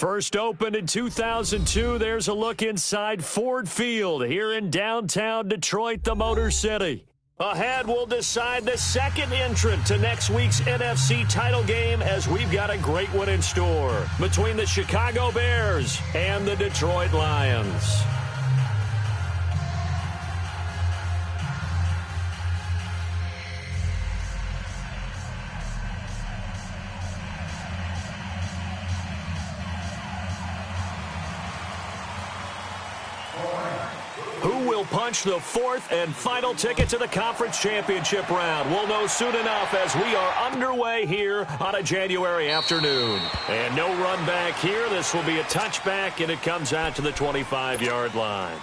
First opened in 2002, there's a look inside Ford Field here in downtown Detroit, the Motor City. Ahead, we'll decide the second entrant to next week's NFC title game as we've got a great one in store between the Chicago Bears and the Detroit Lions. Punch the fourth and final ticket to the conference championship round. We'll know soon enough as we are underway here on a January afternoon. And no run back here. This will be a touchback, and it comes out to the 25-yard line.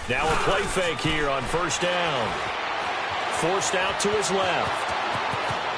Now a play fake here on first down. Forced out to his left.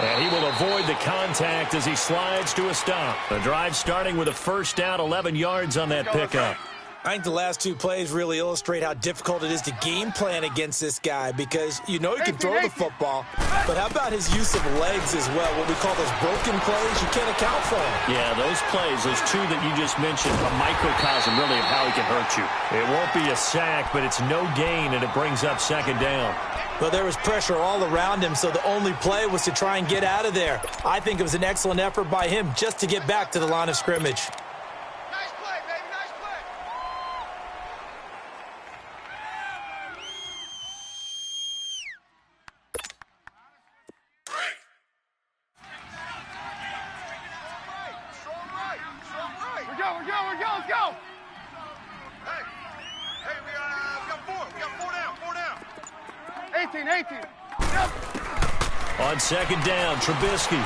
And he will avoid the contact as he slides to a stop. The drive starting with a first down, 11 yards on that pickup. I think the last two plays really illustrate how difficult it is to game plan against this guy because you know he can throw the football, but how about his use of legs as well? What we call those broken plays, you can't account for them. Yeah, those plays, those two that you just mentioned, a microcosm really of how he can hurt you. It won't be a sack, but it's no gain, and it brings up second down. Well, there was pressure all around him, so the only play was to try and get out of there. I think it was an excellent effort by him just to get back to the line of scrimmage. Let's go. Hey, we got four down. 18. Yep. On second down, Trubisky.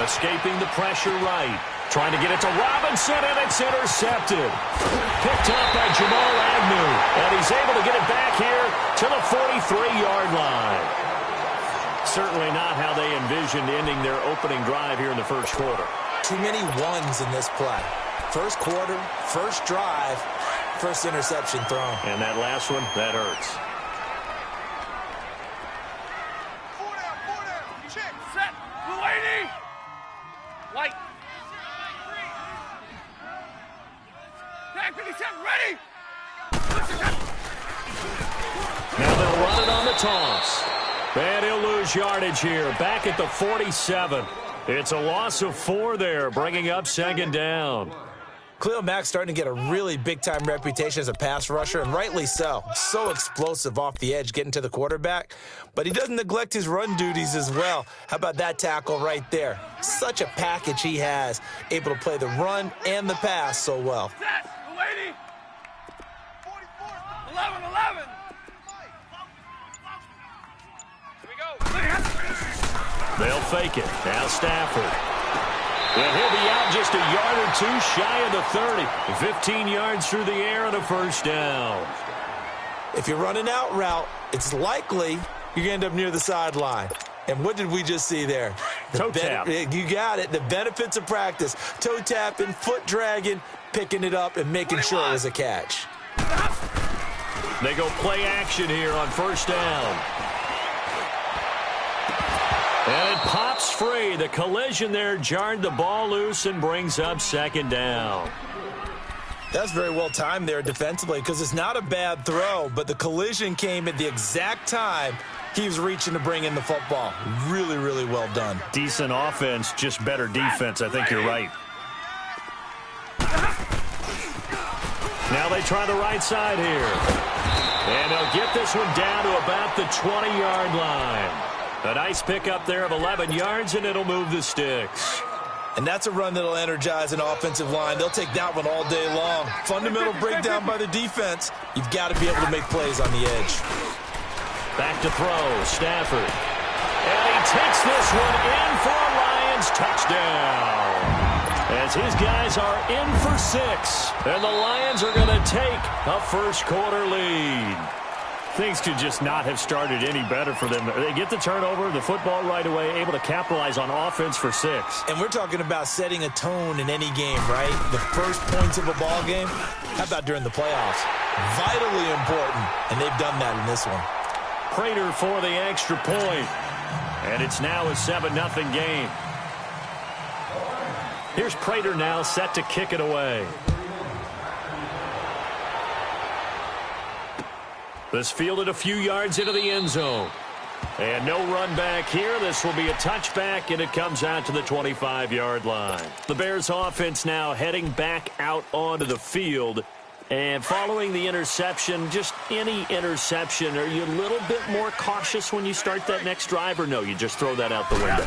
Escaping the pressure right. Trying to get it to Robinson, and it's intercepted. Picked up by Jamal Agnew. And he's able to get it back here to the 43-yard line. Certainly not how they envisioned ending their opening drive here in the first quarter. Too many ones in this play. First quarter, first drive, first interception thrown. And that last one, that hurts. Four down. Check. Set. Mulaney. White. Tag 57, ready. Now they'll run it on the toss. And he'll lose yardage here. Back at the 47. It's a loss of 4 there, bringing up second down. Khalil Mack's starting to get a really big-time reputation as a pass rusher, and rightly so. So explosive off the edge getting to the quarterback. But he doesn't neglect his run duties as well. How about that tackle right there? Such a package he has, able to play the run and the pass so well. Set. Mulaney. 11. They'll fake it. Now Stafford. And he'll be out just a yard or two shy of the 30. 15 yards through the air and a first down. If you're running out route, it's likely you're going to end up near the sideline. And what did we just see there? Toe tap. You got it. The benefits of practice. Toe tapping, foot dragging, picking it up, and making sure it was a catch. They go play action here on first down. And it pops free. The collision there jarred the ball loose and brings up second down. That's very well timed there defensively because it's not a bad throw, but the collision came at the exact time he was reaching to bring in the football. Really, really well done. Decent offense, just better defense. I think you're right. Now they try the right side here. And they'll get this one down to about the 20-yard line. A nice pickup there of 11 yards, and it'll move the sticks. And that's a run that'll energize an offensive line. They'll take that one all day long. Fundamental breakdown by the defense. You've got to be able to make plays on the edge. Back to throw, Stafford. And he takes this one in for a Lions touchdown. As his guys are in for 6. And the Lions are going to take a first quarter lead. Things could just not have started any better for them. They get the turnover, the football right away, able to capitalize on offense for 6. And we're talking about setting a tone in any game, right? The first points of a ball game. How about during the playoffs? Vitally important, and they've done that in this one. Prater for the extra point. And it's now a 7-0 game. Here's Prater now set to kick it away. This fielded a few yards into the end zone. And no run back here. This will be a touchback, and it comes out to the 25-yard line. The Bears offense now heading back out onto the field. And following the interception, just any interception, are you a little bit more cautious when you start that next drive, or no, you just throw that out the window?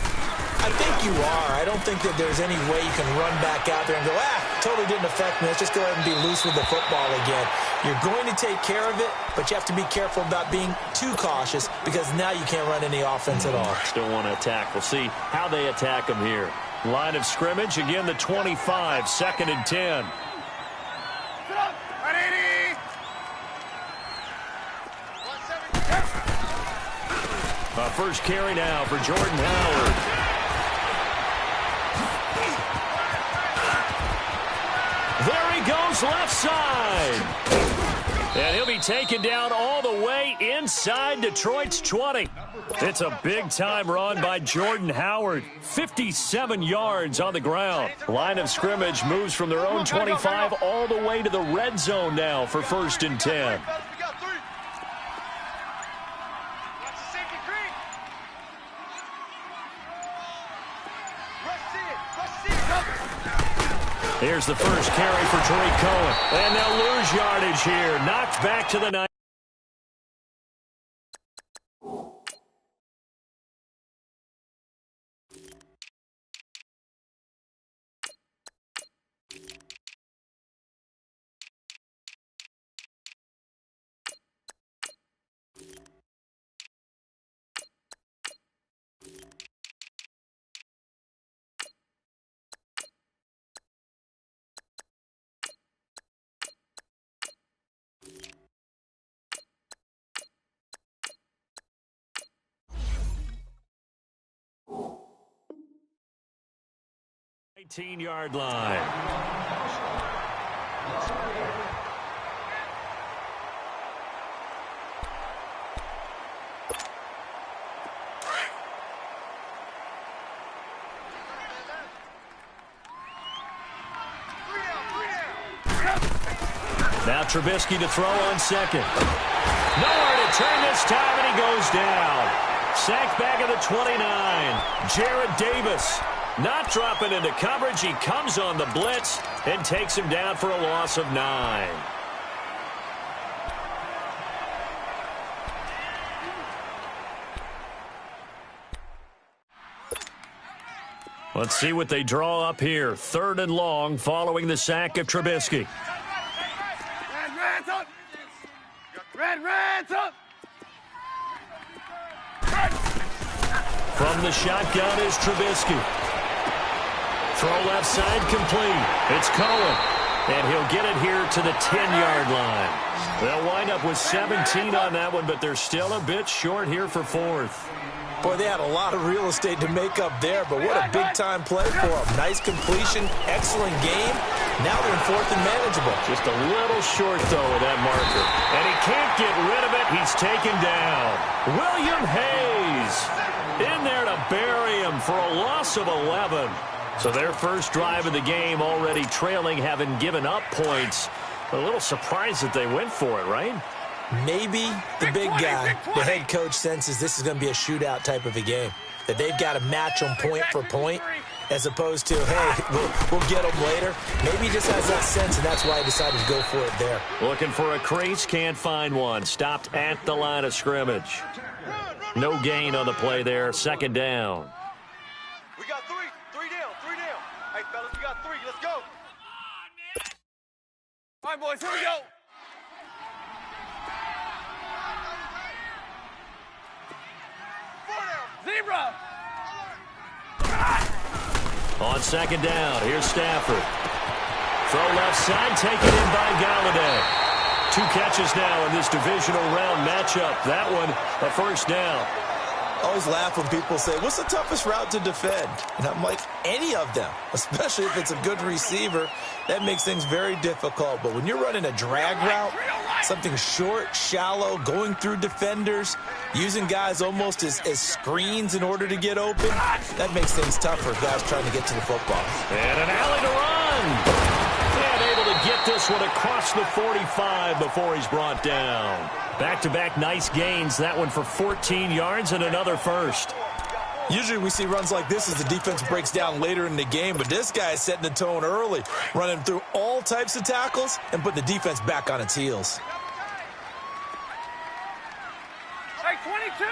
I think you are. I don't think that there's any way you can run back out there and go, totally didn't affect me. Let's just go ahead and be loose with the football again. You're going to take care of it, but you have to be careful about being too cautious because now you can't run any offense at all. Still want to attack. We'll see how they attack them here. Line of scrimmage, again, the 25, 2nd and 10. First carry now for Jordan Howard. There he goes, left side. And he'll be taken down all the way inside Detroit's 20. It's a big-time run by Jordan Howard. 57 yards on the ground. Line of scrimmage moves from their own 25 all the way to the red zone now for 1st and 10. Here's the first carry for Tariq Cohen. And they'll lose yardage here. Knocked back to the 9. Yard line. Now Trubisky to throw on 2nd. Nowhere to turn this time, and he goes down. Sacked back at the 29. Jared Davis. Not dropping into coverage. He comes on the blitz and takes him down for a loss of 9. Let's see what they draw up here. 3rd and long following the sack of Trubisky. Red, up. From the shotgun is Trubisky. Throw left side complete. It's Cohen. And he'll get it here to the 10-yard line. They'll wind up with 17 on that one, but they're still a bit short here for 4th. Boy, they had a lot of real estate to make up there, but what a big-time play for them. Nice completion, excellent game. Now they're in 4th and manageable. Just a little short, though, of that marker. And he can't get rid of it. He's taken down. William Hayes in there to bury him for a loss of 11. So their first drive of the game already trailing, having given up points. A little surprised that they went for it, right? Maybe the big guy, the head coach, senses this is going to be a shootout type of a game. That they've got to match them point for point, as opposed to, hey, we'll get them later. Maybe he just has that sense, and that's why he decided to go for it there. Looking for a crease, can't find one. Stopped at the line of scrimmage. No gain on the play there. 2nd down. We got 3 down. Hey, fellas, we got 3. Let's go. All right, boys, here we go. Zebra. On 2nd down, here's Stafford. Throw left side, taken in by Galladay. 2 catches now in this divisional round matchup. That one, a first down. I always laugh when people say, what's the toughest route to defend? And I'm like, any of them, especially if it's a good receiver. That makes things very difficult. But when you're running a drag route, something short, shallow, going through defenders, using guys almost as screens in order to get open, that makes things tough for guys trying to get to the football. And an alley to run. And able to get this one across the 45 before he's brought down. Back-to-back nice gains. That one for 14 yards and another first. Usually we see runs like this as the defense breaks down later in the game, but this guy is setting the tone early, running through all types of tackles and putting the defense back on its heels. Hey, 22!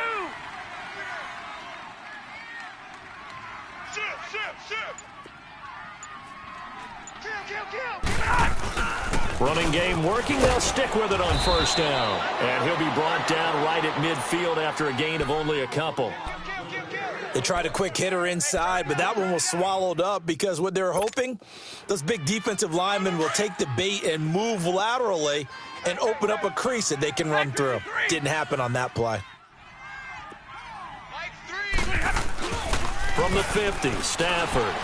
Shift! Kill! Running game working. They'll stick with it on first down. And he'll be brought down right at midfield after a gain of only a couple. They tried a quick hitter inside, but that one was swallowed up because what they're hoping, those big defensive linemen will take the bait and move laterally and open up a crease that they can run through. Didn't happen on that play. From the 50, Stafford.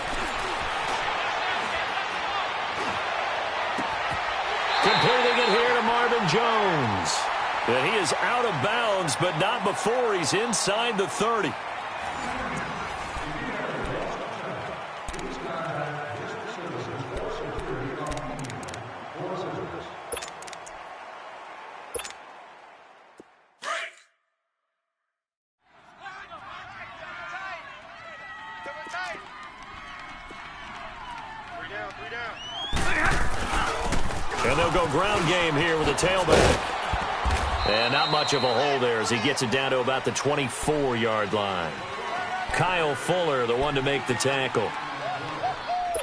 Completing it here to Marvin Jones. And he is out of bounds, but not before he's inside the 30. And they'll go ground game here with a tailback. And not much of a hole there as he gets it down to about the 24-yard line. Kyle Fuller, the one to make the tackle.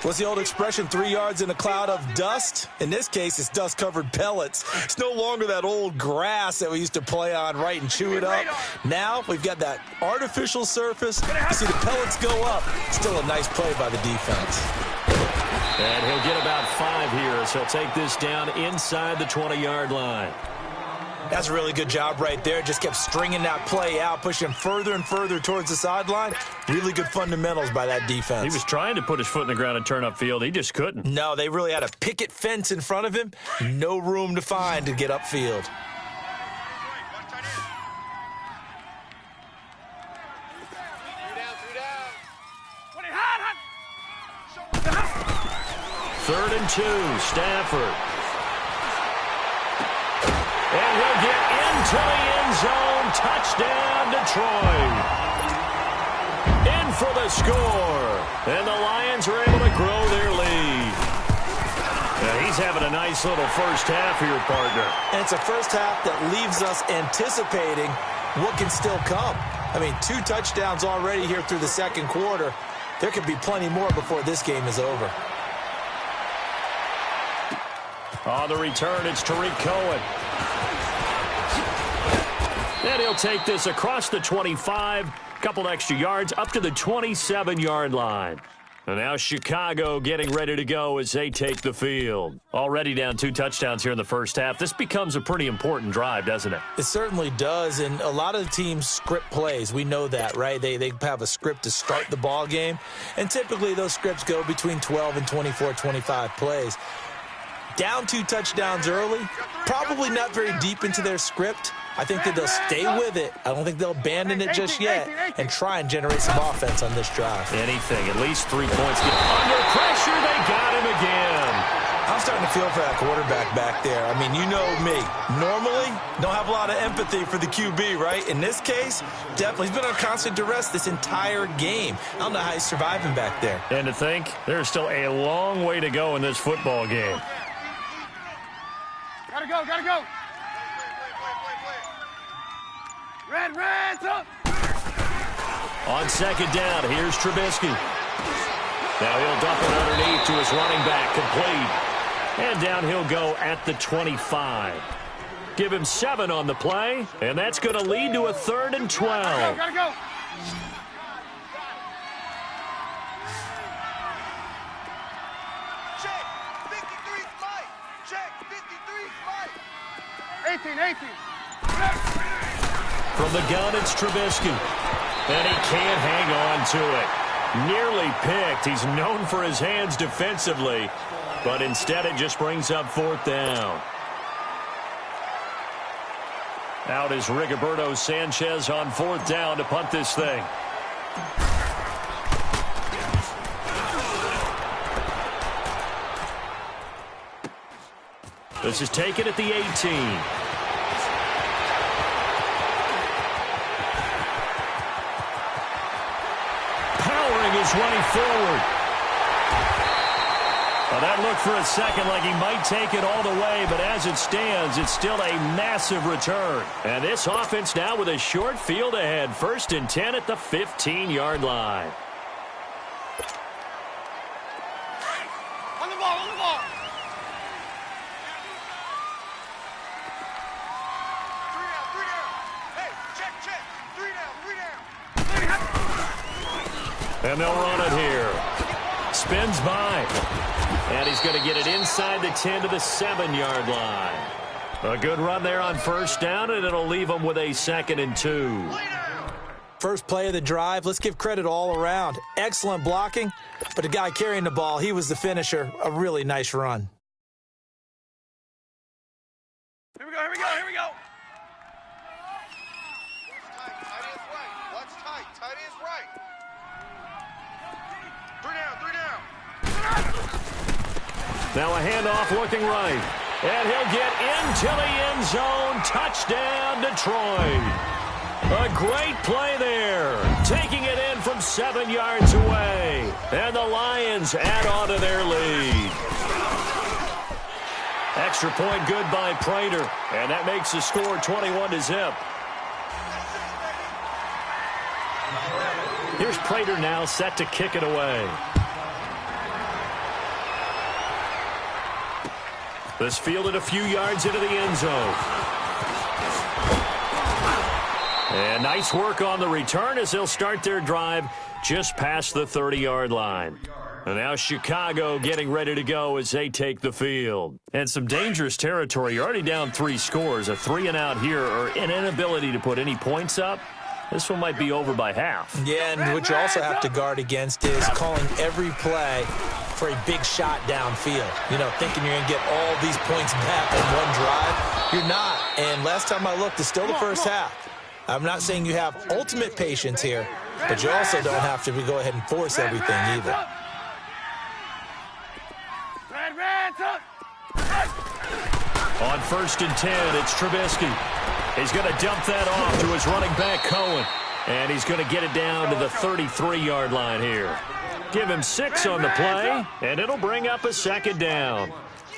What's the old expression, 3 yards in a cloud of dust? In this case, it's dust-covered pellets. It's no longer that old grass that we used to play on, right, and chew it up. Now we've got that artificial surface. You see the pellets go up. Still a nice play by the defense. And he'll get about 5 here as he'll take this down inside the 20-yard line. That's a really good job right there. Just kept stringing that play out, pushing further and further towards the sideline. Really good fundamentals by that defense. He was trying to put his foot in the ground and turn upfield. He just couldn't. No, they really had a picket fence in front of him. No room to find to get upfield. Third and 2, Stafford. And he'll get into the end zone. Touchdown, Detroit. In for the score. And the Lions are able to grow their lead. Now he's having a nice little first half here, partner. And it's a first half that leaves us anticipating what can still come. I mean, 2 touchdowns already here through the second quarter. There could be plenty more before this game is over. On the return, it's Tariq Cohen. And he'll take this across the 25, couple extra yards, up to the 27-yard line. And now Chicago getting ready to go as they take the field. Already down 2 touchdowns here in the first half. This becomes a pretty important drive, doesn't it? It certainly does, and a lot of teams script plays. We know that, right? They have a script to start the ball game, and typically those scripts go between 12 and 24, 25 plays. Down 2 touchdowns early, probably not very deep into their script. I think that they'll stay with it. I don't think they'll abandon it just yet and try and generate some offense on this drive. Anything, at least 3 points. Under pressure, they got him again. I'm starting to feel for that quarterback back there. I mean, you know me. Normally, don't have a lot of empathy for the QB, right? In this case, definitely. He's been on constant duress this entire game. I don't know how he's surviving back there. And to think, there's still a long way to go in this football game. Gotta go. Red, up. On second down, here's Trubisky. Now he'll dump it underneath to his running back, complete. And down he'll go at the 25. Give him 7 on the play, and that's going to lead to a 3rd and 12. Gotta go. Check, 53 Mike. From the gun, it's Trubisky. And he can't hang on to it. Nearly picked. He's known for his hands defensively, but instead it just brings up 4th down. Out is Rigoberto Sanchez on 4th down to punt this thing. This is taken at the 18. His way forward. Well, that looked for a second like he might take it all the way, but as it stands, it's still a massive return. And this offense now with a short field ahead. 1st and 10 at the 15-yard line. On the ball, on the ball. 3 down, 3 down. Hey, check. 3 down, 3 down. And they'll run it here. Spins by. And he's going to get it inside the 10 to the 7-yard line. A good run there on 1st down, and it'll leave them with a 2nd and 2. First play of the drive, let's give credit all around. Excellent blocking, but the guy carrying the ball, he was the finisher. A really nice run. Here we go. Tight is right. Watch tight. Tight is right. 3 down. Now a handoff looking right. And he'll get into the end zone. Touchdown, Detroit. A great play there. Taking it in from 7 yards away. And the Lions add on to their lead. Extra point good by Prater. And that makes the score 21-0. Here's Prater now set to kick it away. This fielded a few yards into the end zone. And nice work on the return as they'll start their drive just past the 30-yard line. And now Chicago getting ready to go as they take the field. And some dangerous territory. You're already down 3 scores. A 3-and-out here or an inability to put any points up. This one might be over by half. Yeah, and what you also have to guard against is calling every play for a big shot downfield. You know, thinking you're going to get all these points back in one drive. You're not. And last time I looked, it's still the first half. I'm not saying you have ultimate patience here, but you also don't have to go ahead and force everything either. On 1st and 10, it's Trubisky. He's going to dump that off to his running back, Cohen. And he's going to get it down to the 33-yard line here. Give him 6 on the play, and it'll bring up a 2nd down.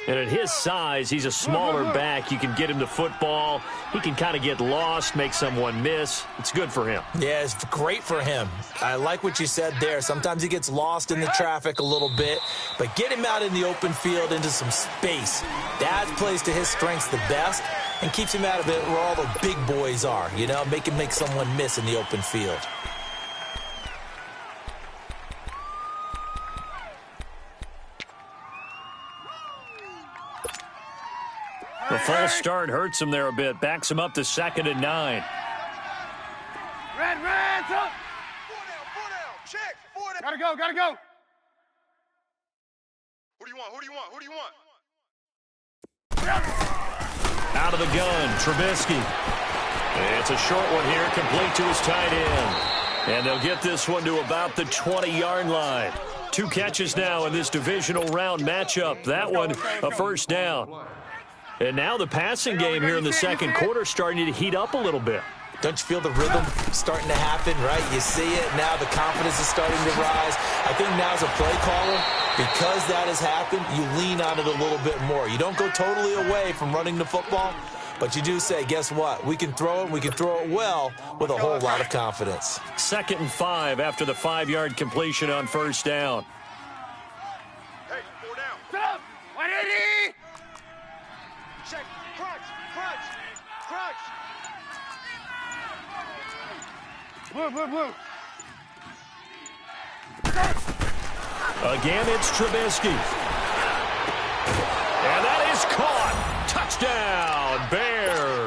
And at his size, he's a smaller back. You can get him the football. He can kind of get lost, make someone miss. It's good for him. Yeah, it's great for him. I like what you said there. Sometimes he gets lost in the traffic a little bit, but get him out in the open field into some space. That plays to his strengths the best and keeps him out of it where all the big boys are, you know, make someone miss in the open field. The false start hurts him there a bit. Backs him up to 2nd and 9. Red, up. 4 down. Check. 4 down. Gotta go. Who do you want? Out of the gun, Trubisky. It's a short one here, complete to his tight end. And they'll get this one to about the 20-yard line. 2 catches now in this divisional round matchup. That one, a 1st down. And now the passing game here in the second quarter starting to heat up a little bit. Don't you feel the rhythm starting to happen, right? You see it now. The confidence is starting to rise. I think now as a play caller, because that has happened, you lean on it a little bit more. You don't go totally away from running the football, but you do say, guess what? We can throw it. We can throw it well with a whole lot of confidence. 2nd and 5 after the 5-yard completion on 1st down. Hey, 4 down. Sit up. 180. Check. Crunch. Blue. Again, it's Trubisky. And that is caught. Touchdown, Bears.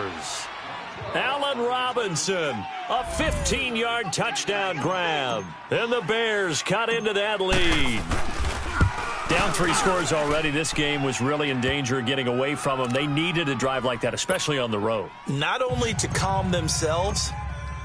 Robinson. A 15-yard touchdown grab. And the Bears cut into that lead. Down 3 scores already. This game was really in danger of getting away from them. They needed a drive like that, especially on the road. Not only to calm themselves,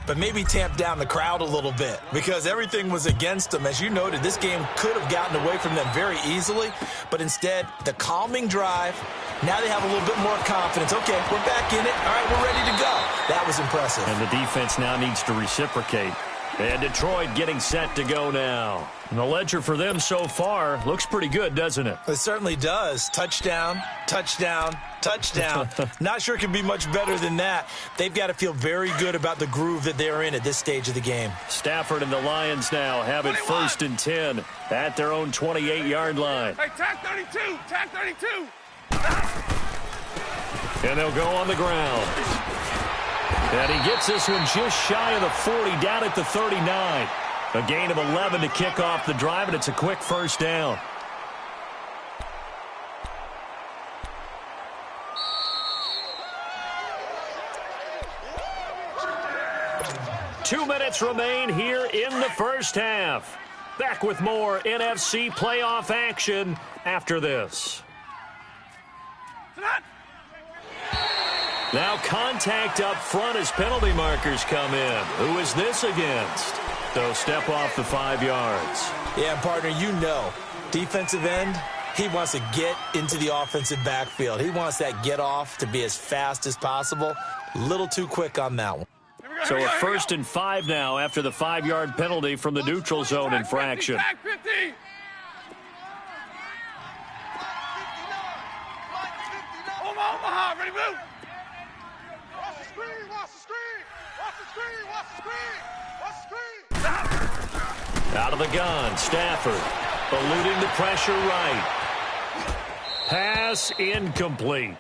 but maybe tamp down the crowd a little bit because everything was against them. As you noted, this game could have gotten away from them very easily, but instead, the calming drive, now they have a little bit more confidence. Okay, we're back in it. All right, we're ready to go. That was impressive. And the defense now needs to reciprocate. And Detroit getting set to go now. And the ledger for them so far looks pretty good, doesn't it? It certainly does. Touchdown, touchdown, touchdown. Not sure it can be much better than that. They've got to feel very good about the groove that they're in at this stage of the game. Stafford and the Lions now have it 1st and 10 at their own 28-yard line. Hey, tag 32, tag 32. And they'll go on the ground. And he gets this one just shy of the 40, down at the 39. A gain of 11 to kick off the drive, and it's a quick first down. Two minutes remain here in the first half. Back with more NFC playoff action after this. Now contact up front as penalty markers come in. Who is this against? They'll step off the 5 yards. Yeah, partner, you know, defensive end, he wants to get into the offensive backfield. He wants that get off to be as fast as possible. A little too quick on that one. So a 1st and 5 now after the 5-yard penalty from the neutral zone infraction. Tag 50. Omaha, ready, move. Watch the screen, watch the screen. Watch the screen, watch the screen. Watch the screen. Out of the gun, Stafford eluding the pressure right. Pass incomplete.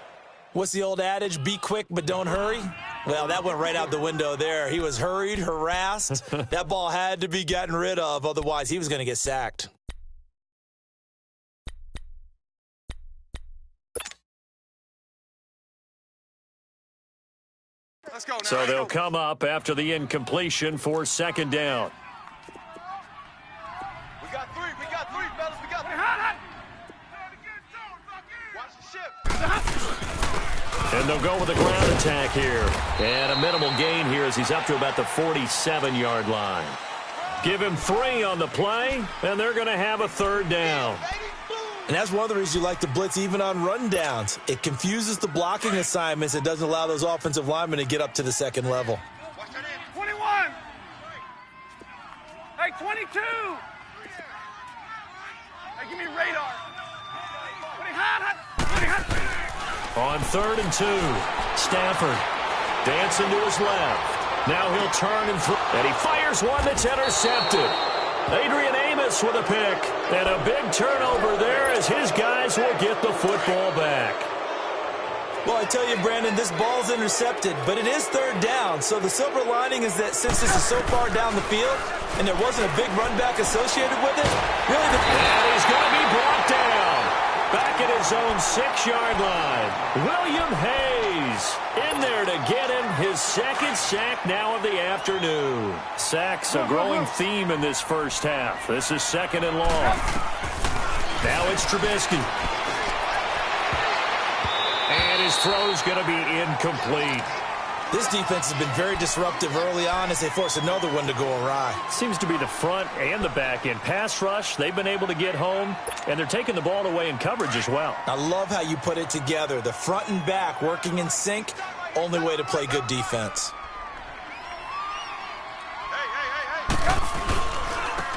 What's the old adage? Be quick, but don't hurry. Well, that went right out the window there. He was hurried, harassed. That ball had to be gotten rid of. Otherwise, he was going to get sacked. Let's go now. So they'll come up after the incompletion for 2nd down. We got three, fellas. We got three. Hot. Watch the ship. And they'll go with a ground attack here. And a minimal gain here as he's up to about the 47-yard line. Give him 3 on the play, and they're going to have a 3rd down. And that's one of the reasons you like to blitz even on rundowns. It confuses the blocking assignments. It doesn't allow those offensive linemen to get up to the 2nd level. 21. Hey, 22. Hey, give me radar. On 3rd and 2, Stafford dancing to his left. Now he'll turn and throw. And he fires one that's intercepted. Adrian Amos with a pick. And a big turnover there as his guys will get the football back. Well, I tell you, Brandon, this ball's intercepted, but it is 3rd down. So the silver lining is that since this is so far down the field and there wasn't a big run back associated with it, really and he's going to be brought down. Back at his own 6-yard line. William Hayes in there to get him his 2nd sack now of the afternoon. Sacks a growing theme in this first half. This is 2nd and long. Now it's Trubisky. And his throw's going to be incomplete. This defense has been very disruptive early on as they force another one to go awry. Seems to be the front and the back end. Pass rush, they've been able to get home, and they're taking the ball away in coverage as well. I love how you put it together. The front and back working in sync, only way to play good defense.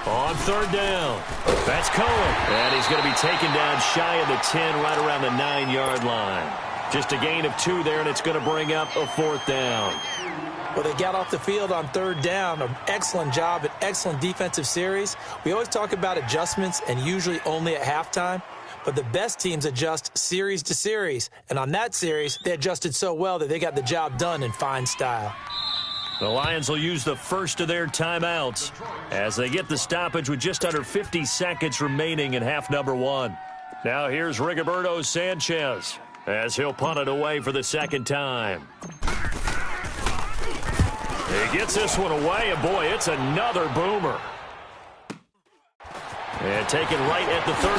On 3rd down, that's Cohen. And he's going to be taken down shy of the 10, right around the 9-yard line. Just a gain of 2 there, and it's going to bring up a 4th down. Well, they got off the field on 3rd down. An excellent job, an excellent defensive series. We always talk about adjustments, and usually only at halftime. But the best teams adjust series to series. And on that series, they adjusted so well that they got the job done in fine style. The Lions will use the first of their timeouts as they get the stoppage with just under 50 seconds remaining in half number 1. Now here's Rigoberto Sanchez as he'll punt it away for the 2nd time. He gets this one away, and boy, it's another boomer. And taken right at the 35.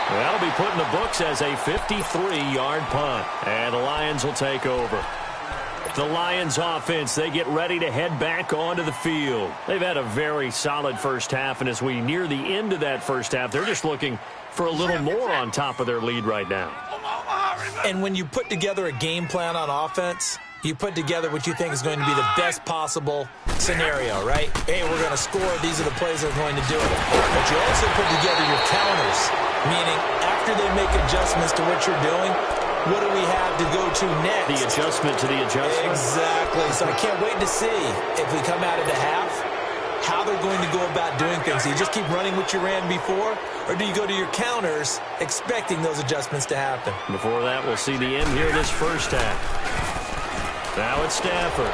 That'll be put in the books as a 53-yard punt. And the Lions will take over. The Lions offense, they get ready to head back onto the field. They've had a very solid first half, and as we near the end of that first half, they're just looking for a little more on top of their lead right now. And when you put together a game plan on offense, you put together what you think is going to be the best possible scenario, right? Hey, we're going to score. These are the plays that are going to do it. But you also put together your counters, meaning after they make adjustments to what you're doing, what do we have to go to next? The adjustment to the adjustment. Exactly. So I can't wait to see if we come out of the half, how they're going to go about doing things. Do you just keep running what you ran before, or do you go to your counters expecting those adjustments to happen? Before that, we'll see the end here this first half. Now it's Stafford.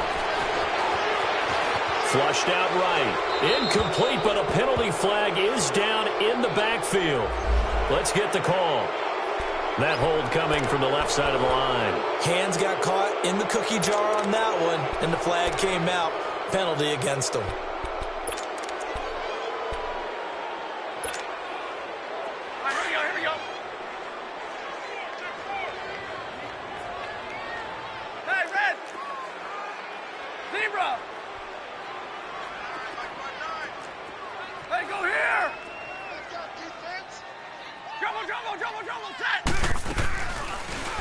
Flushed out right. Incomplete, but a penalty flag is down in the backfield. Let's get the call. That hold coming from the left side of the line. Hands got caught in the cookie jar on that one, and the flag came out. Penalty against them. Here we go. Hey, Red! Zebra! Hey, go here! Trouble, set!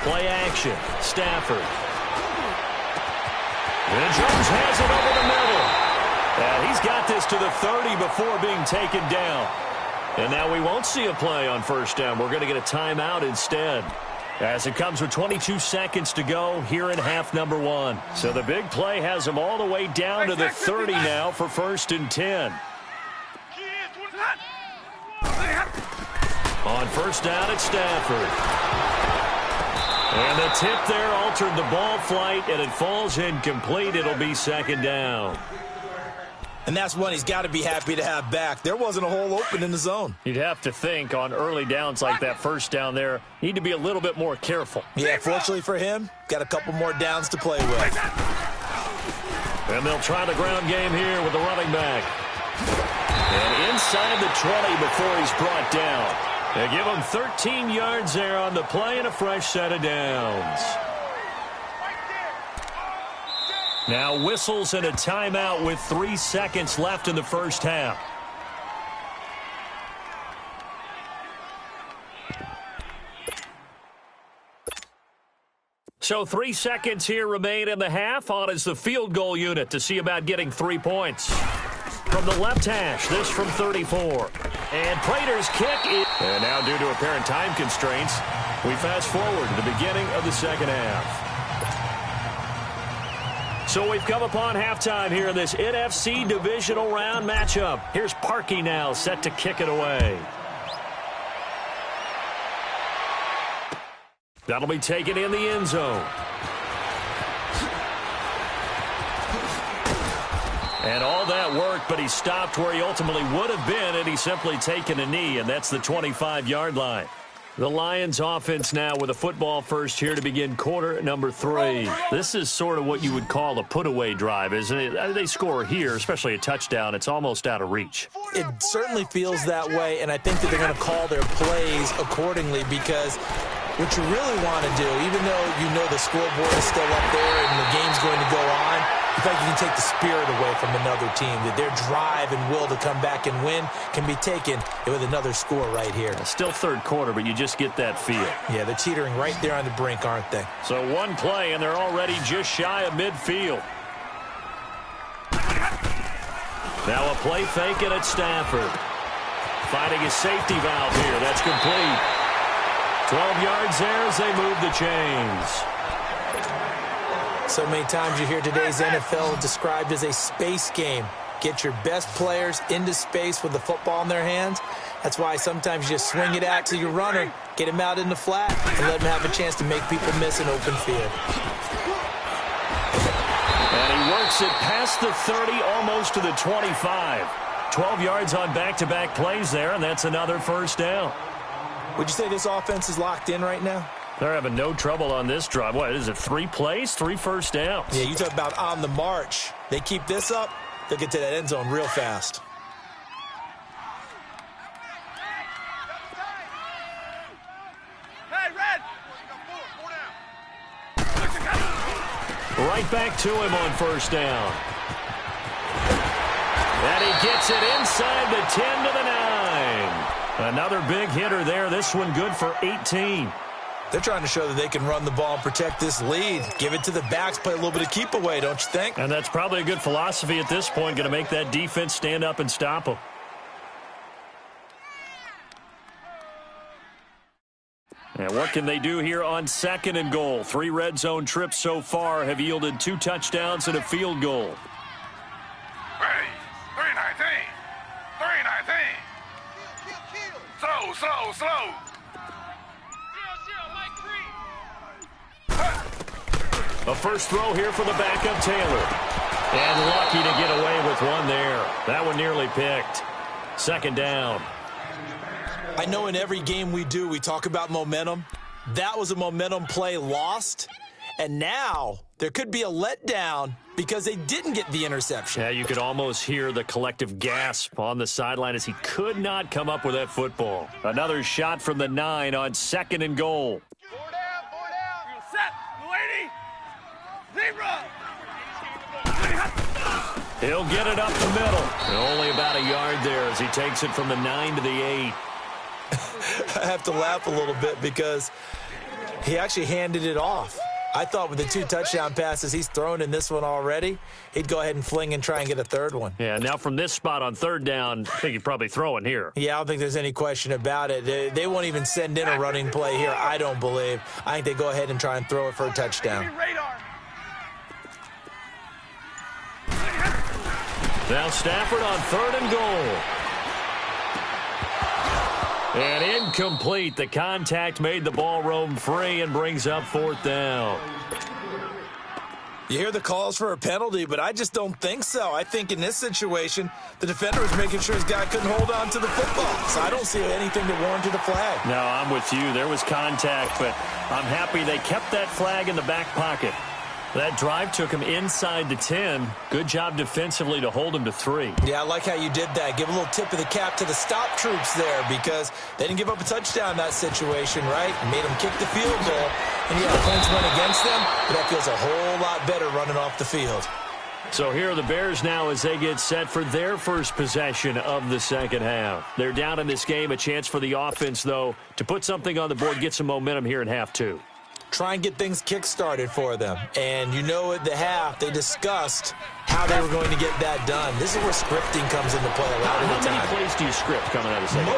Play action. Stafford. And Jones has it over the middle. And he's got this to the 30 before being taken down. And now we won't see a play on first down. We're going to get a timeout instead, as it comes with 22 seconds to go here in half number one. So the big play has them all the way down to the 30 now for 1st and 10. On first down, it's Stafford. And the tip there altered the ball flight, and it falls incomplete. It'll be 2nd down. And that's one he's got to be happy to have back. There wasn't a hole open in the zone. You'd have to think on early downs like that first down there, need to be a little bit more careful. Yeah, fortunately for him, got a couple more downs to play with. And they'll try the ground game here with the running back. And inside the 20 before he's brought down. They give him 13 yards there on the play and a fresh set of downs. Now whistles and a timeout with 3 seconds left in the first half. So 3 seconds here remain in the half. On is the field goal unit to see about getting 3 points. From the left hash, this from 34. And Prater's kick is... And now due to apparent time constraints, we fast forward to the beginning of the second half. So we've come upon halftime here in this NFC divisional round matchup. Here's Parkey now set to kick it away. That'll be taken in the end zone. And all that work, but he stopped where he ultimately would have been, and he's simply taken a knee, and that's the 25-yard line. The Lions offense now with a football first here to begin quarter number 3. This is sort of what you would call a put-away drive, isn't it? They score here, especially a touchdown. It's almost out of reach. It certainly feels that way, and I think that they're going to call their plays accordingly, because what you really want to do, even though you know the scoreboard is still up there and the game's going to go on, in fact, you can take the spirit away from another team, that their drive and will to come back and win can be taken with another score right here. Still third quarter, but you just get that feel. Yeah, they're teetering right there on the brink, aren't they? So one play, and they're already just shy of midfield. Now a play fake, and it's Stafford. Finding his safety valve here. That's complete. 12 yards there as they move the chains. So many times you hear today's NFL described as a space game. Get your best players into space with the football in their hands. That's why sometimes you just swing it out to your runner, get him out in the flat, and let him have a chance to make people miss an open field. And he works it past the 30, almost to the 25. 12 yards on back-to-back plays there, and that's another first down. Would you say this offense is locked in right now? They're having no trouble on this drive. What is it, 3 plays, 3 first downs? Yeah, you talk about on the march. They keep this up, they'll get to that end zone real fast. Hey, Red! Right back to him on first down. And he gets it inside the 10 to the 9. Another big hitter there. This one good for 18. They're trying to show that they can run the ball and protect this lead. Give it to the backs, play a little bit of keep away, don't you think? And that's probably a good philosophy at this point, going to make that defense stand up and stop them. And what can they do here on 2nd and goal? 3 red zone trips so far have yielded 2 touchdowns and a field goal. Hey, 319. 319. Slow. A first throw here for the backup Taylor. And lucky to get away with one there. That one nearly picked. 2nd down. I know in every game we do, we talk about momentum. That was a momentum play lost. And now there could be a letdown because they didn't get the interception. Yeah, you could almost hear the collective gasp on the sideline as he could not come up with that football. Another shot from the 9 on 2nd and goal. 4 down. You set, lady. Zebra. He'll get it up the middle. And only about a yard there as he takes it from the 9 to the 8. I have to laugh a little bit because he actually handed it off. I thought with the 2 touchdown passes he's thrown in this one already, he'd go ahead and fling and try and get a 3rd one. Yeah, now from this spot on 3rd down, I think he'd probably throw in here. Yeah, I don't think there's any question about it. They won't even send in a running play here, I don't believe. I think they go ahead and try and throw it for a touchdown. Radar. Now Stafford on 3rd and goal. And incomplete. The contact made the ball roam free and brings up 4th down. You hear the calls for a penalty, but I just don't think so. I think in this situation, the defender was making sure his guy couldn't hold on to the football. So I don't see anything that warranted a flag. No, I'm with you. There was contact, but I'm happy they kept that flag in the back pocket. That drive took him inside the 10. Good job defensively to hold him to 3. Yeah, I like how you did that. Give a little tip of the cap to the stop troops there because they didn't give up a touchdown in that situation, right? Made them kick the field goal. And yeah, points went against them, but that feels a whole lot better running off the field. So here are the Bears now as they get set for their first possession of the 2nd half. They're down in this game. A chance for the offense, though, to put something on the board, get some momentum here in half 2. Try and get things kick-started for them. And you know at the half, they discussed how they were going to get that done. This is where scripting comes into play a lot of the time. How many plays do you script coming out of second?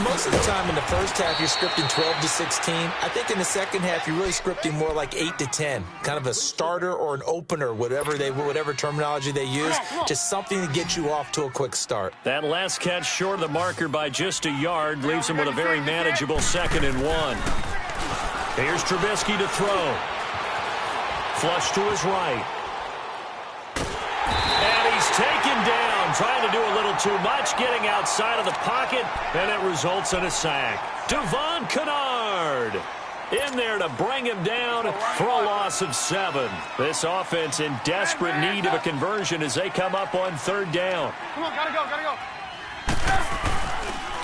Most of the time in the first half, you're scripting 12 to 16. I think in the second half, you're really scripting more like 8 to 10. Kind of a starter or an opener, whatever terminology they use. Just something to get you off to a quick start. That last catch short of the marker by just a yard leaves him with a very manageable 2nd and 1. Here's Trubisky to throw. Flush to his right. And he's taken down, trying to do a little too much, getting outside of the pocket, and it results in a sack. Devon Kennard in there to bring him down for a loss of 7. This offense in desperate need of a conversion as they come up on 3rd down. Come on, gotta go.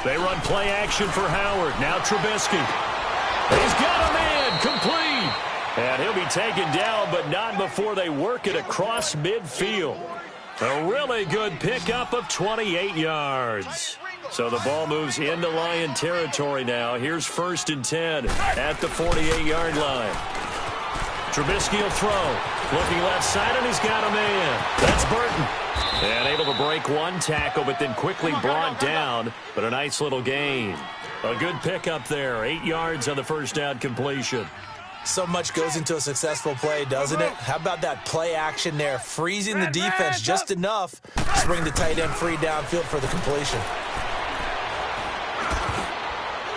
They run play action for Howard. Now Trubisky. He's got a man complete. And he'll be taken down, but not before they work it across midfield. A really good pickup of 28 yards. So the ball moves into Lion territory now. Here's 1st and 10 at the 48-yard line. Trubisky will throw. Looking left side, and he's got a man. That's Burton. And able to break one tackle, but then quickly brought down. But a nice little gain. A good pickup there. 8 yards on the first down completion. So much goes into a successful play, doesn't it? How about that play action there? Freezing the defense just enough to bring the tight end free downfield for the completion.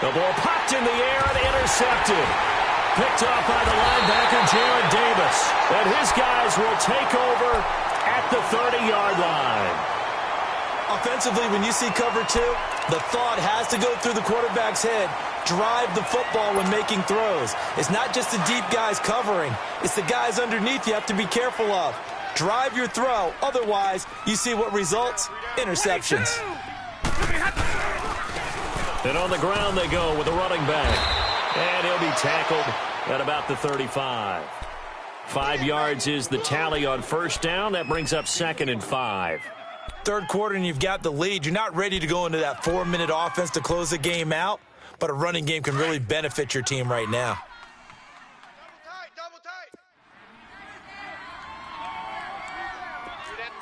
The ball popped in the air and intercepted. Picked off by the linebacker, Jared Davis. And his guys will take over at the 30-yard line. Offensively, when you see cover 2, the thought has to go through the quarterback's head. drive the football when making throws. It's not just the deep guys covering. It's the guys underneath you have to be careful of. Drive your throw. Otherwise, you see what results? Interceptions. And on the ground they go with a running back. And he'll be tackled at about the 35. 5 yards is the tally on first down. That brings up 2nd and 5. Third quarter and you've got the lead. You're not ready to go into that 4-minute offense to close the game out, but a running game can really benefit your team right now. Double tight.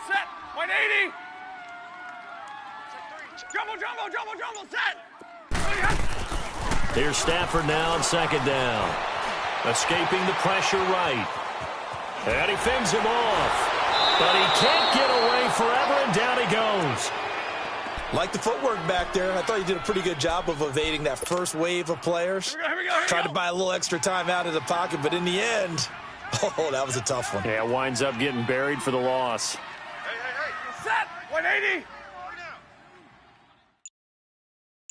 Set. 180. Jumbo, set. Here's Stafford now on 2nd down. Escaping the pressure right. And he fends him off. But he can't get away forever, and down he goes. Like the footwork back there, I thought you did a pretty good job of evading that first wave of players. Here we go. Tried to buy a little extra time out of the pocket, but in the end, oh, that was a tough one. Yeah, winds up getting buried for the loss. Hey. Set. 180.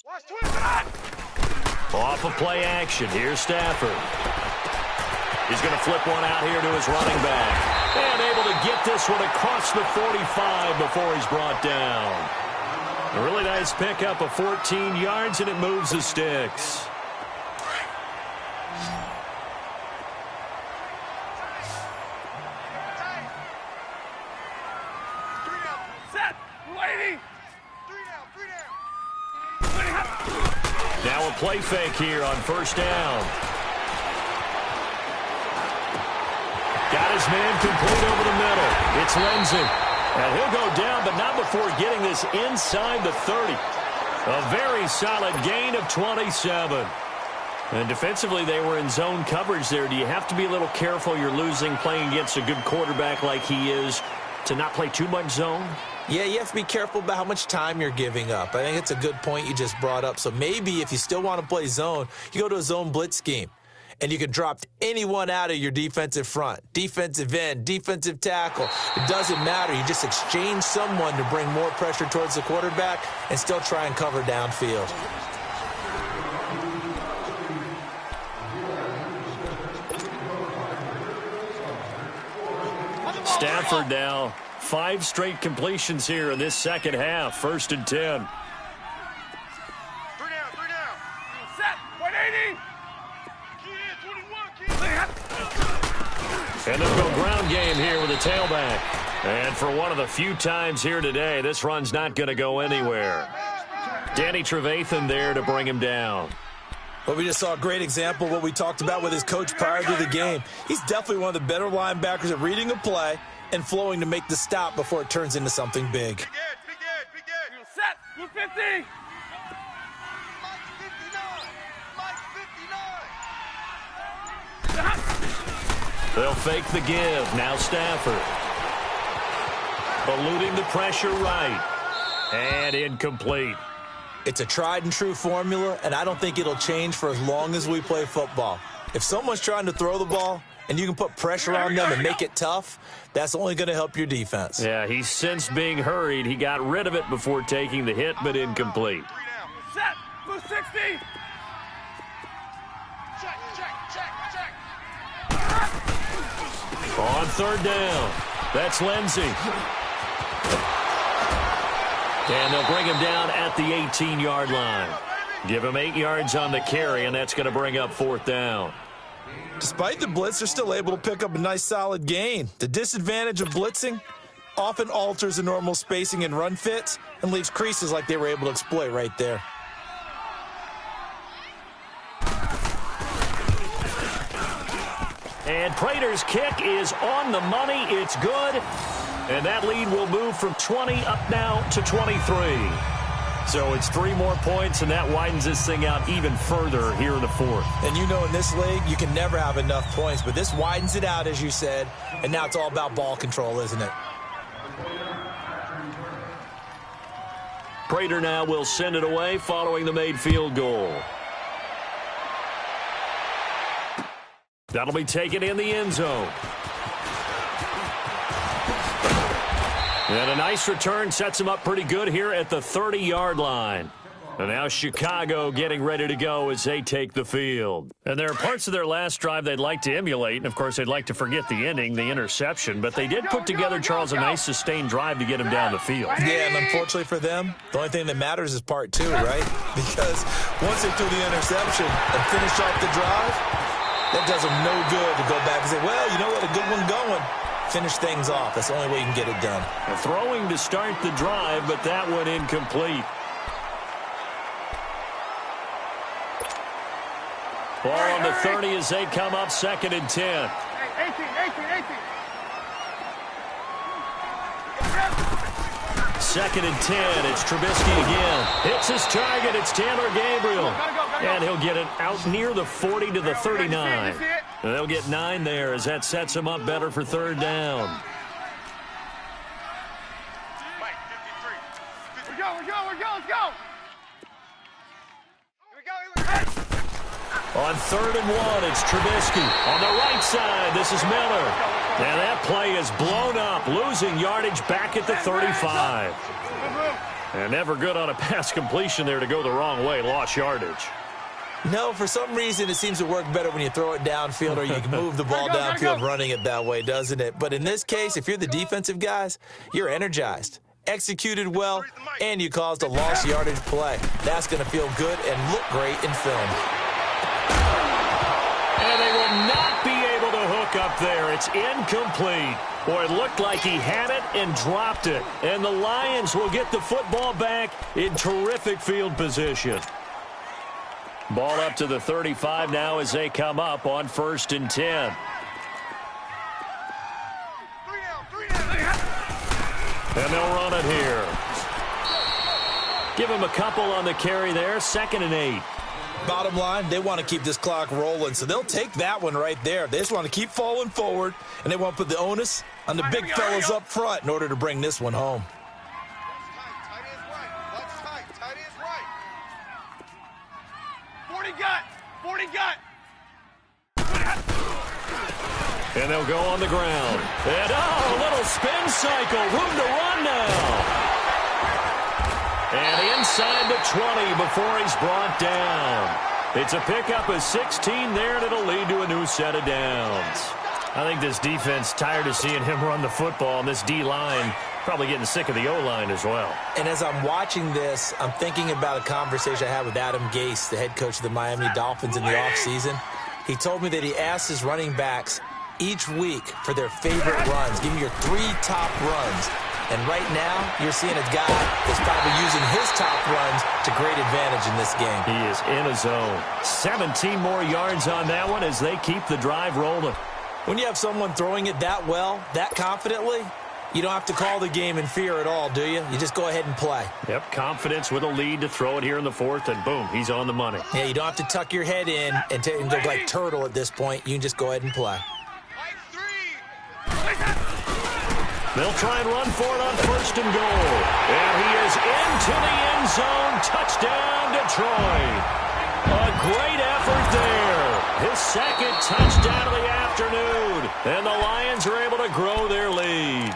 Watch twist it. Off of play action, here's Stafford. He's going to flip one out here to his running back. And able to get this one across the 45 before he's brought down. A really nice pickup of 14 yards, and it moves the sticks. Set. 180. Three down. Now a play fake here on first down. Got his man complete over the middle. It's Lindsey. And he'll go down, but not before getting this inside the 30. A very solid gain of 27. And defensively, they were in zone coverage there. Do you have to be a little careful? You're losing playing against a good quarterback like he is to not play too much zone? Yeah, you have to be careful about how much time you're giving up. I think it's a good point you just brought up. So maybe if you still want to play zone, you go to a zone blitz scheme. And you can drop anyone out of your defensive front, defensive end, defensive tackle. It doesn't matter. You just exchange someone to bring more pressure towards the quarterback and still try and cover downfield. Stafford now 5 straight completions here in this second half. 1st and 10. Three down. Set. 180. And they'll go ground game here with a tailback. And for one of the few times here today, this run's not going to go anywhere. Danny Trevathan there to bring him down. Well, we just saw a great example of what we talked about with his coach prior to the game. He's definitely one of the better linebackers at reading a play and flowing to make the stop before it turns into something big. Big good. Set. 250. Mike 59. They'll fake the give. Now Stafford. Eluding the pressure right. And incomplete. It's a tried and true formula, and I don't think it'll change for as long as we play football. If someone's trying to throw the ball and you can put pressure on them and make it tough, that's only going to help your defense. Yeah, he's since being hurried. He got rid of it before taking the hit, but incomplete. Set. 260. Check. On 3rd down, that's Lindsey. And they'll bring him down at the 18-yard line. Give him 8 yards on the carry, and that's going to bring up 4th down. Despite the blitz, they're still able to pick up a nice solid gain. The disadvantage of blitzing often alters the normal spacing and run fits and leaves creases like they were able to exploit right there. And Prater's kick is on the money. It's good. And that lead will move from 20 up now to 23. So it's 3 more points, and that widens this thing out even further here in the 4th. And you know in this league, you can never have enough points, but this widens it out, as you said, and now it's all about ball control, isn't it? Prater now will send it away following the made field goal. That'll be taken in the end zone. And a nice return sets him up pretty good here at the 30-yard line. And now Chicago getting ready to go as they take the field. And there are parts of their last drive they'd like to emulate, and, of course, they'd like to forget the ending, the interception. But they did put together, Charles, a nice sustained drive to get him down the field. Yeah, and unfortunately for them, the only thing that matters is part two, right? Because once they threw the interception and finished off the drive, that does them no good to go back and say, well, you know what, a good one going. Finish things off. That's the only way you can get it done. Throwing to start the drive, but that one incomplete. Ball on the 30 as they come up 2nd and 10. 18. Second and 10. It's Trubisky again. Hits his target. It's Taylor Gabriel. And he'll get it out near the 40 to the 39. And they'll get 9 there as that sets him up better for 3rd down. Mike, 53. We're go. Let's go. Here we go. On 3rd and 1, it's Trubisky. On the right side, this is Miller. And that play is blown up, losing yardage back at the 35. And never good on a pass completion there to go the wrong way. Lost yardage. No, for some reason, it seems to work better when you throw it downfield or you can move the ball downfield running it that way, doesn't it? But in this case, if you're the defensive guys, you're energized, executed well, and you caused a lost yardage play. That's going to feel good and look great in film. And they will not be able to hook up there. It's incomplete. Boy, it looked like he had it and dropped it. And the Lions will get the football back in terrific field position. Ball up to the 35 now as they come up on 1st and 10. 3 down. And they'll run it here. Give him a couple on the carry there. 2nd and 8. Bottom line, they want to keep this clock rolling, so they'll take that one right there. They just want to keep falling forward, and they want to put the onus on the big fellas up front in order to bring this one home. Tight is right. Tight is right. 40 gut. And they'll go on the ground. And, a little spin cycle. Room to run now. And inside the 20 before he's brought down. It's a pickup of 16 there, and it'll lead to a new set of downs. I think this defense tired of seeing him run the football, and this D-line probably getting sick of the O-line as well. And as I'm watching this, I'm thinking about a conversation I had with Adam Gase, the head coach of the Miami Dolphins in the offseason. He told me that he asked his running backs each week for their favorite runs. Give me your 3 top runs. And right now, you're seeing a guy that's probably using his top runs to great advantage in this game. He is in a zone. 17 more yards on that one as they keep the drive rolling. When you have someone throwing it that well, that confidently, you don't have to call the game in fear at all, do you? You just go ahead and play. Yep, confidence with a lead to throw it here in the 4th, and boom, he's on the money. Yeah, you don't have to tuck your head in and go like turtle at this point. You can just go ahead and play. They'll try and run for it on 1st and goal. And he is into the end zone. Touchdown, Detroit. A great effort there. His 2nd touchdown of the afternoon. And the Lions are able to grow their lead.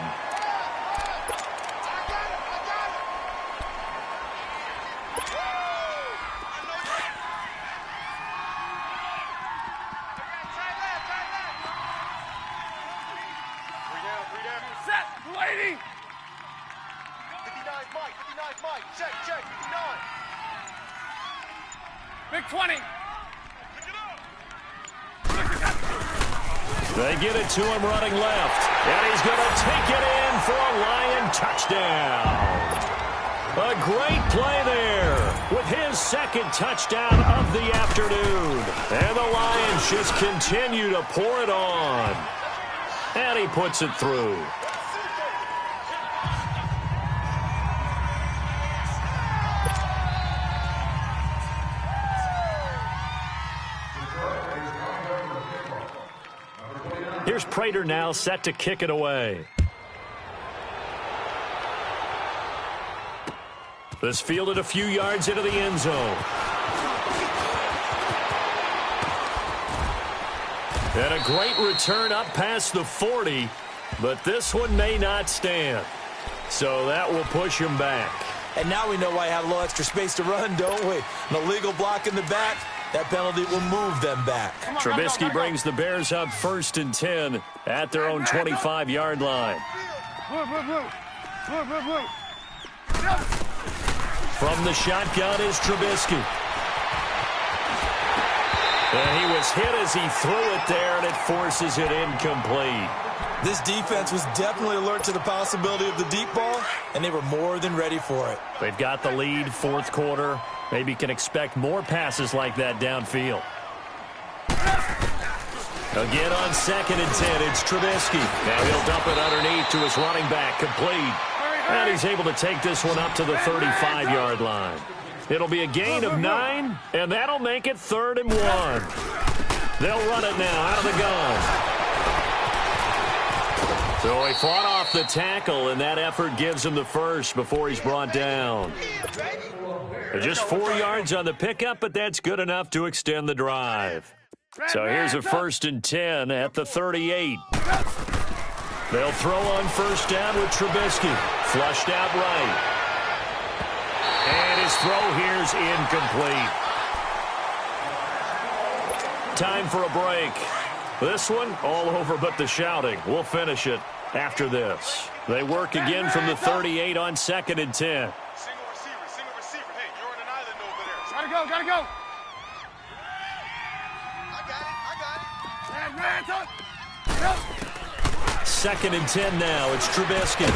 Lady! 59 Mike. Check, 59. Big 20. They get it to him running left. And he's going to take it in for a Lion touchdown. A great play there with his 2nd touchdown of the afternoon. And the Lions just continue to pour it on. And he puts it through. Here's Prater now set to kick it away. This fielded a few yards into the end zone. And a great return up past the 40, but this one may not stand. So that will push him back. And now we know why I have a little extra space to run, don't we? An illegal block in the back. That penalty will move them back. Trubisky brings the Bears up 1st and 10 at their own 25-yard line. From the shotgun is Trubisky. And he was hit as he threw it there, and it forces it incomplete. This defense was definitely alert to the possibility of the deep ball, and they were more than ready for it. They've got the lead, 4th quarter. Maybe can expect more passes like that downfield. Again on 2nd and 10, it's Trubisky. Now he'll dump it underneath to his running back, complete. And he's able to take this one up to the 35-yard line. It'll be a gain of 9, and that'll make it 3rd and 1. They'll run it now out of the gun. So he fought off the tackle, and that effort gives him the first before he's brought down. Just 4 yards on the pickup, but that's good enough to extend the drive. So here's a 1st and 10 at the 38. They'll throw on 1st down with Trubisky. Flushed out right. And his throw here's incomplete. Time for a break. This one, all over but the shouting. We'll finish it after this. They work again from the 38 on 2nd and 10. Single receiver. Hey, you're on an island over there. Gotta go. I got it. 2nd and 10 now. It's Trubisky.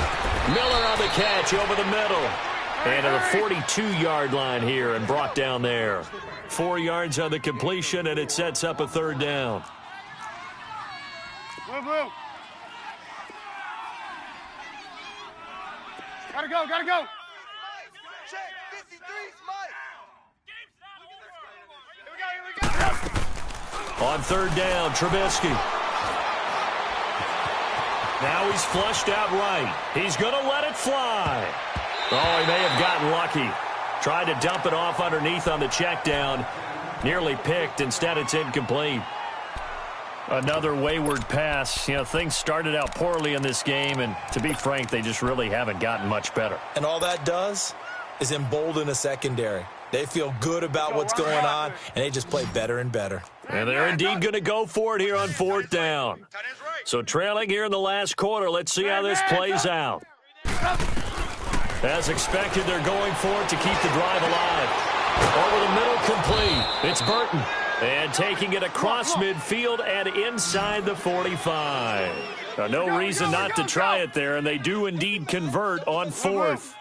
Miller on the catch over the middle. And to the 42-yard line here and brought down there. 4 yards on the completion, and it sets up a 3rd down. Move. Gotta go. Check. 53's Mike. Here we go. On 3rd down, Trubisky. Now he's flushed out right. He's going to let it fly. Oh, he may have gotten lucky. Tried to dump it off underneath on the check down. Nearly picked. Instead, it's incomplete. Another wayward pass. You know, things started out poorly in this game, and to be frank, they just really haven't gotten much better. And all that does is embolden a secondary. They feel good about what's going on, and they just play better and better. And they're indeed going to go for it here on 4th down. So trailing here in the last quarter, let's see how this plays out. As expected, they're going for it to keep the drive alive. Over the middle, complete. It's Burton. And taking it across midfield and inside the 45. Now, no reason not to try it there, and they do indeed convert on 4th.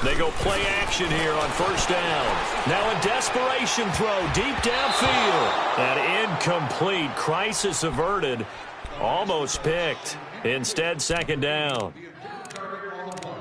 They go play action here on 1st down. Now a desperation throw deep downfield. And incomplete. Crisis averted. Almost picked. Instead, 2nd down.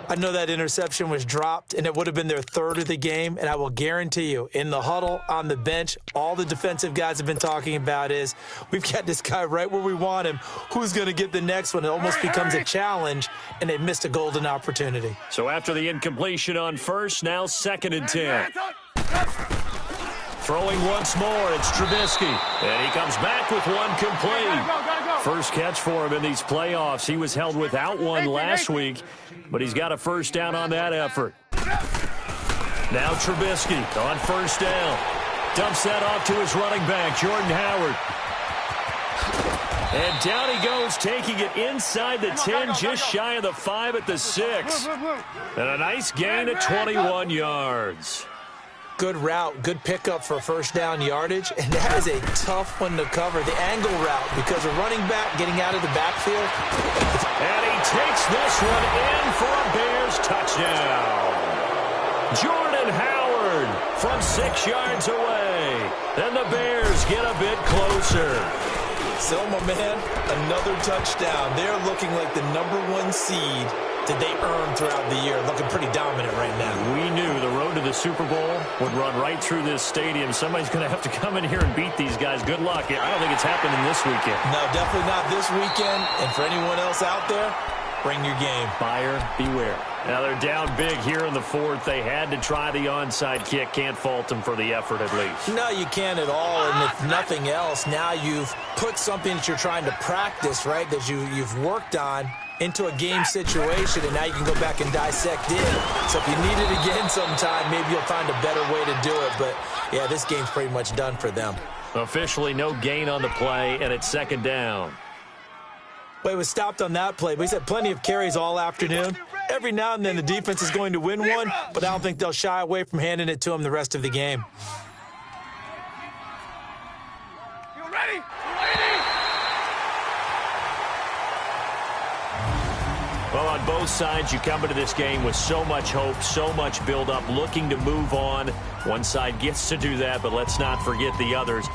I know that interception was dropped, and it would have been their 3rd of the game, and I will guarantee you, in the huddle, on the bench, all the defensive guys have been talking about is, we've got this guy right where we want him. Who's going to get the next one? It almost becomes a challenge, and they missed a golden opportunity. So after the incompletion on 1st, now 2nd and 10. Throwing once more, it's Trubisky. And he comes back with one complete. First catch for him in these playoffs. He was held without one last week, but he's got a 1st down on that effort. Now Trubisky on 1st down. Dumps that off to his running back, Jordan Howard. And down he goes, taking it inside the 10, just shy of the 5 at the 6. And a nice gain of 21 yards. Good route, good pickup for 1st down yardage, and that is a tough one to cover. The angle route, because a running back getting out of the backfield. And he takes this one in for a Bears touchdown. Jordan Howard from 6 yards away. And the Bears get a bit closer. Selma, man, another touchdown. They're looking like the #1 seed that they earned throughout the year. Looking pretty dominant right now. We knew the road to the Super Bowl would run right through this stadium. Somebody's going to have to come in here and beat these guys. Good luck. I don't think it's happening this weekend. No, definitely not this weekend. And for anyone else out there, bring your game. Buyer beware. Now they're down big here in the 4th. They had to try the onside kick. Can't fault them for the effort at least. No, you can't at all. And if nothing else, now you've put something that you're trying to practice, right, that you've worked on into a game situation, and now you can go back and dissect it. So if you need it again sometime, maybe you'll find a better way to do it. But, yeah, this game's pretty much done for them. Officially no gain on the play, and it's second down. Well, he was stopped on that play, but he's had plenty of carries all afternoon. Every now and then the defense is going to win one, but I don't think they'll shy away from handing it to him the rest of the game. You ready? Well, on both sides, you come into this game with so much hope, so much build-up, looking to move on. One side gets to do that, but let's not forget the others.